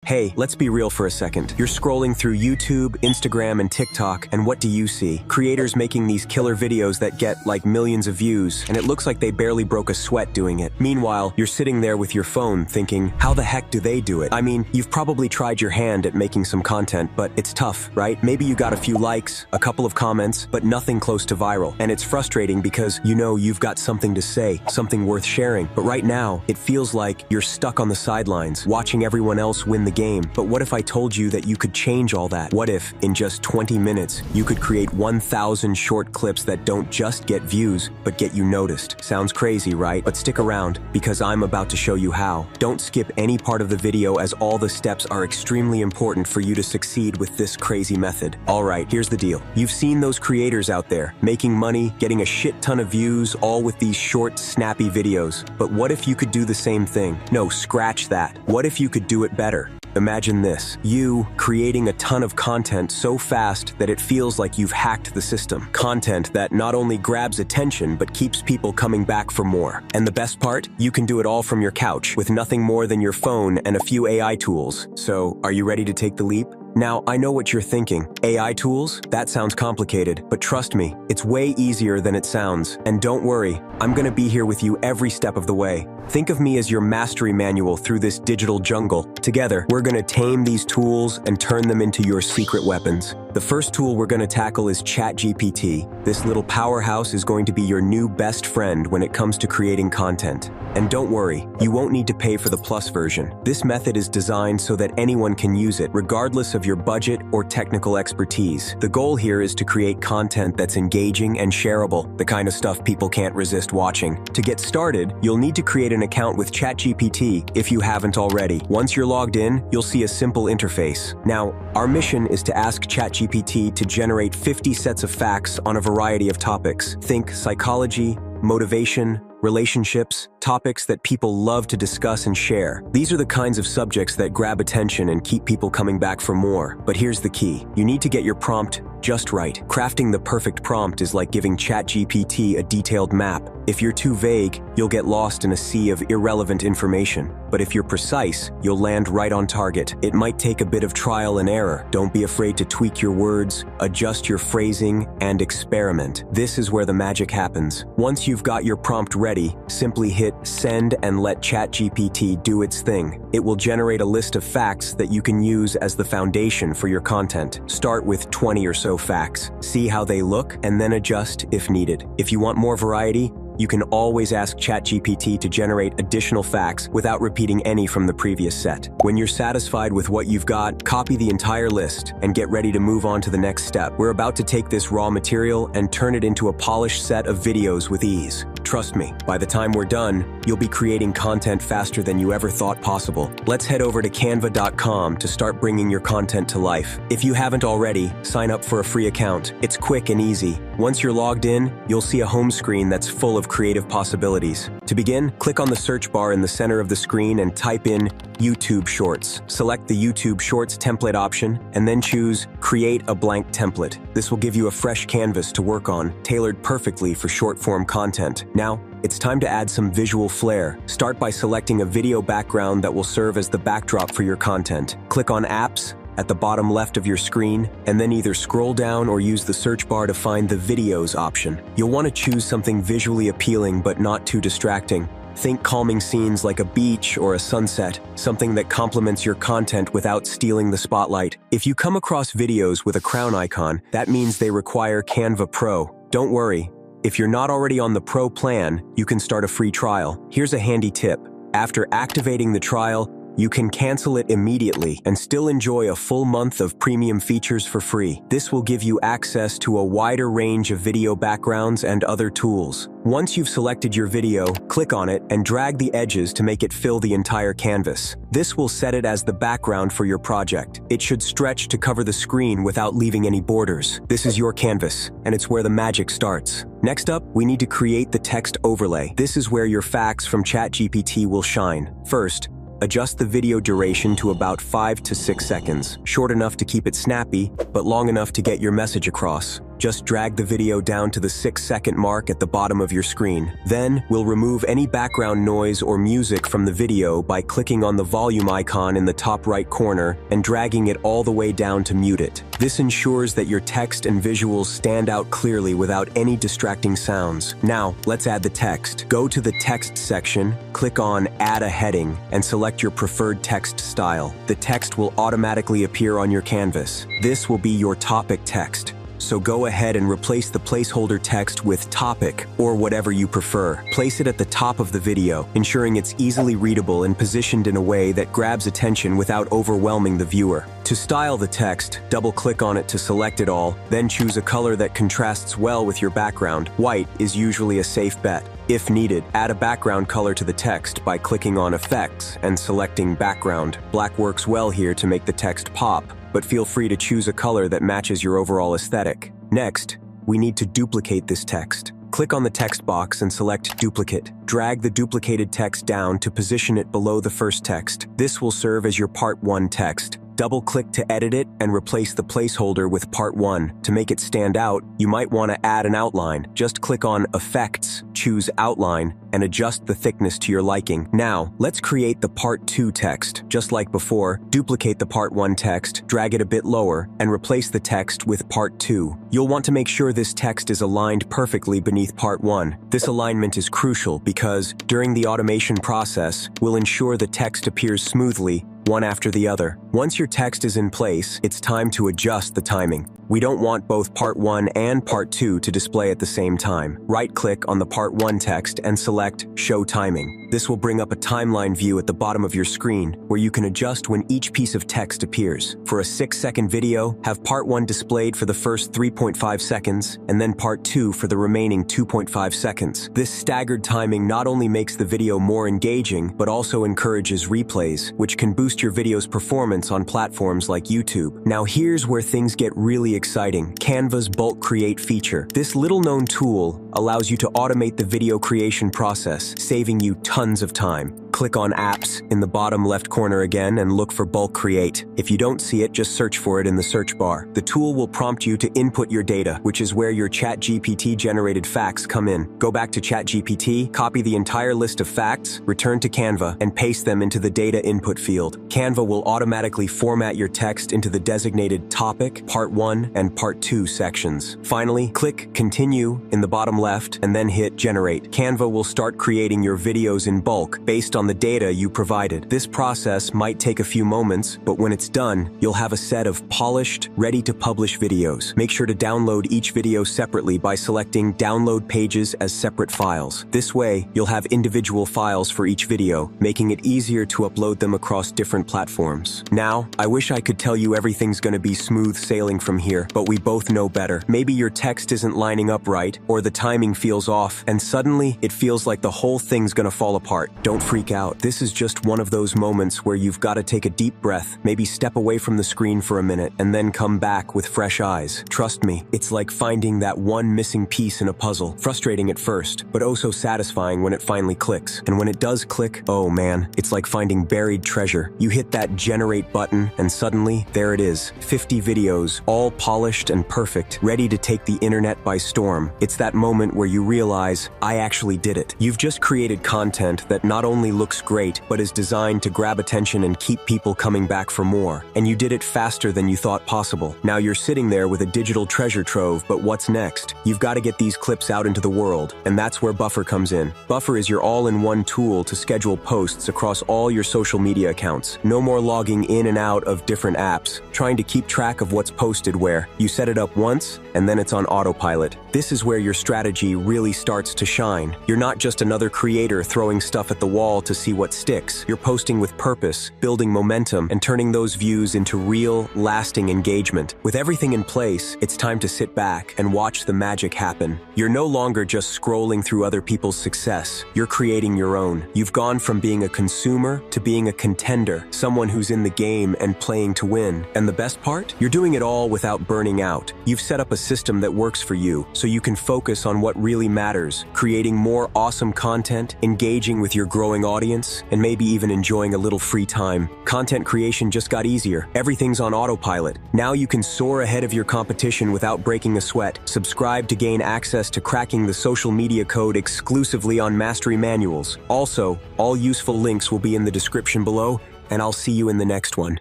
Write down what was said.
Hey, let's be real for a second. You're scrolling through YouTube, Instagram, and TikTok, and what do you see? Creators making these killer videos that get like millions of views, and it looks like they barely broke a sweat doing it. Meanwhile, you're sitting there with your phone thinking, how the heck do they do it? I mean, you've probably tried your hand at making some content, but it's tough, right? Maybe you got a few likes, a couple of comments, but nothing close to viral. And it's frustrating because you know you've got something to say, something worth sharing. But right now, it feels like you're stuck on the sidelines, watching everyone else win the game. But what if I told you that you could change all that? What if, in just 20 minutes, you could create 1,000 short clips that don't just get views, but get you noticed? Sounds crazy, right? But stick around, because I'm about to show you how. Don't skip any part of the video, as all the steps are extremely important for you to succeed with this crazy method. Alright, here's the deal. You've seen those creators out there, making money, getting a shit ton of views, all with these short, snappy videos. But what if you could do the same thing? No, scratch that. What if you could do it better? Imagine this, you creating a ton of content so fast that it feels like you've hacked the system. Content that not only grabs attention, but keeps people coming back for more. And the best part? You can do it all from your couch, with nothing more than your phone and a few AI tools. So, are you ready to take the leap? Now, I know what you're thinking. AI tools? That sounds complicated, but trust me, it's way easier than it sounds. And don't worry, I'm gonna be here with you every step of the way. Think of me as your mastery manual through this digital jungle. Together, we're gonna tame these tools and turn them into your secret weapons. The first tool we're gonna tackle is ChatGPT. This little powerhouse is going to be your new best friend when it comes to creating content. And don't worry, you won't need to pay for the Plus version. This method is designed so that anyone can use it, regardless of your budget or technical expertise. The goal here is to create content that's engaging and shareable, the kind of stuff people can't resist watching. To get started, you'll need to create an account with ChatGPT if you haven't already. Once you're logged in, you'll see a simple interface. Now, our mission is to ask ChatGPT to generate 50 sets of facts on a variety of topics. Think psychology, motivation, relationships, topics that people love to discuss and share. These are the kinds of subjects that grab attention and keep people coming back for more. But here's the key. You need to get your prompt just right. Crafting the perfect prompt is like giving ChatGPT a detailed map. If you're too vague, you'll get lost in a sea of irrelevant information. But if you're precise, you'll land right on target. It might take a bit of trial and error. Don't be afraid to tweak your words, adjust your phrasing, and experiment. This is where the magic happens. Once you've got your prompt ready, simply hit send and let ChatGPT do its thing. It will generate a list of facts that you can use as the foundation for your content. Start with 20 or so facts. See how they look, and then adjust if needed. If you want more variety, you can always ask ChatGPT to generate additional facts without repeating any from the previous set. When you're satisfied with what you've got, copy the entire list and get ready to move on to the next step. We're about to take this raw material and turn it into a polished set of videos with ease. Trust me, by the time we're done, you'll be creating content faster than you ever thought possible. Let's head over to canva.com to start bringing your content to life. If you haven't already, sign up for a free account. It's quick and easy. Once you're logged in, you'll see a home screen that's full of creative possibilities. To begin, click on the search bar in the center of the screen and type in YouTube Shorts. Select the YouTube Shorts template option and then choose Create a Blank Template. This will give you a fresh canvas to work on, tailored perfectly for short-form content. Now, it's time to add some visual flair. Start by selecting a video background that will serve as the backdrop for your content. Click on Apps at the bottom left of your screen, and then either scroll down or use the search bar to find the Videos option. You'll want to choose something visually appealing but not too distracting. Think calming scenes like a beach or a sunset, something that complements your content without stealing the spotlight. If you come across videos with a crown icon, that means they require Canva Pro. Don't worry. If you're not already on the Pro plan, you can start a free trial. Here's a handy tip. After activating the trial, you can cancel it immediately and still enjoy a full month of premium features for free. This will give you access to a wider range of video backgrounds and other tools. Once you've selected your video, click on it and drag the edges to make it fill the entire canvas. This will set it as the background for your project. It should stretch to cover the screen without leaving any borders. This is your canvas, and it's where the magic starts. Next up, we need to create the text overlay. This is where your facts from ChatGPT will shine. First, adjust the video duration to about 5 to 6 seconds, short enough to keep it snappy, but long enough to get your message across. Just drag the video down to the 6-second mark at the bottom of your screen. Then, we'll remove any background noise or music from the video by clicking on the volume icon in the top right corner and dragging it all the way down to mute it. This ensures that your text and visuals stand out clearly without any distracting sounds. Now, let's add the text. Go to the text section, click on Add a Heading, and select your preferred text style. The text will automatically appear on your canvas. This will be your topic text. So go ahead and replace the placeholder text with topic, or whatever you prefer. Place it at the top of the video, ensuring it's easily readable and positioned in a way that grabs attention without overwhelming the viewer. To style the text, double-click on it to select it all, then choose a color that contrasts well with your background. White is usually a safe bet. If needed, add a background color to the text by clicking on Effects and selecting Background. Black works well here to make the text pop, but feel free to choose a color that matches your overall aesthetic. Next, we need to duplicate this text. Click on the text box and select Duplicate. Drag the duplicated text down to position it below the first text. This will serve as your Part 1 text. Double-click to edit it and replace the placeholder with Part 1. To make it stand out, you might want to add an outline. Just click on Effects, choose Outline, and adjust the thickness to your liking. Now, let's create the Part 2 text. Just like before, duplicate the Part 1 text, drag it a bit lower, and replace the text with Part 2. You'll want to make sure this text is aligned perfectly beneath Part 1. This alignment is crucial because, during the automation process, we'll ensure the text appears smoothly, one after the other. Once your text is in place, it's time to adjust the timing. We don't want both Part 1 and Part 2 to display at the same time. Right-click on the Part 1 text and select Show Timing. This will bring up a timeline view at the bottom of your screen, where you can adjust when each piece of text appears. For a 6-second video, have Part 1 displayed for the first 3.5 seconds, and then Part 2 for the remaining 2.5 seconds. This staggered timing not only makes the video more engaging, but also encourages replays, which can boost your video's performance on platforms like YouTube. Now here's where things get really exciting. Canva's Bulk Create feature. This little-known tool allows you to automate the video creation process, saving you tons of time. Click on Apps in the bottom left corner again and look for Bulk Create. If you don't see it, just search for it in the search bar. The tool will prompt you to input your data, which is where your ChatGPT generated facts come in. Go back to ChatGPT, copy the entire list of facts, return to Canva, and paste them into the data input field. Canva will automatically format your text into the designated topic, Part 1, and Part 2 sections. Finally, click Continue in the bottom left and then hit Generate. Canva will start creating your videos in bulk based on the data you provided. This process might take a few moments, but when it's done, you'll have a set of polished, ready-to-publish videos. Make sure to download each video separately by selecting Download Pages as separate files. This way, you'll have individual files for each video, making it easier to upload them across different platforms. Now, I wish I could tell you everything's gonna be smooth sailing from here, but we both know better. Maybe your text isn't lining up right, or the timing feels off, and suddenly, it feels like the whole thing's gonna fall apart. Don't freak out. This is just one of those moments where you've got to take a deep breath, maybe step away from the screen for a minute, and then come back with fresh eyes. Trust me, it's like finding that one missing piece in a puzzle. Frustrating at first, but oh so satisfying when it finally clicks. And when it does click, oh man, it's like finding buried treasure. You hit that generate button, and suddenly, there it is. 50 videos, all polished and perfect, ready to take the internet by storm. It's that moment where you realize, I actually did it. You've just created content that not only looks great, but is designed to grab attention and keep people coming back for more. And you did it faster than you thought possible. Now you're sitting there with a digital treasure trove, but what's next? You've got to get these clips out into the world, and that's where Buffer comes in. Buffer is your all-in-one tool to schedule posts across all your social media accounts. No more logging in and out of different apps, trying to keep track of what's posted where. You set it up once, and then it's on autopilot. This is where your strategy really starts to shine. You're not just another creator throwing stuff at the wall to see what sticks. You're posting with purpose, building momentum, and turning those views into real, lasting engagement. With everything in place, it's time to sit back and watch the magic happen. You're no longer just scrolling through other people's success. You're creating your own. You've gone from being a consumer to being a contender, someone who's in the game and playing to win. And the best part? You're doing it all without burning out. You've set up a system that works for you, so you can focus on what really matters, creating more awesome content, engaging with your growing audience, audience, and maybe even enjoying a little free time. Content creation just got easier. Everything's on autopilot. Now you can soar ahead of your competition without breaking a sweat. Subscribe to gain access to cracking the social media code exclusively on Mastery Manuals. Also, all useful links will be in the description below, and I'll see you in the next one.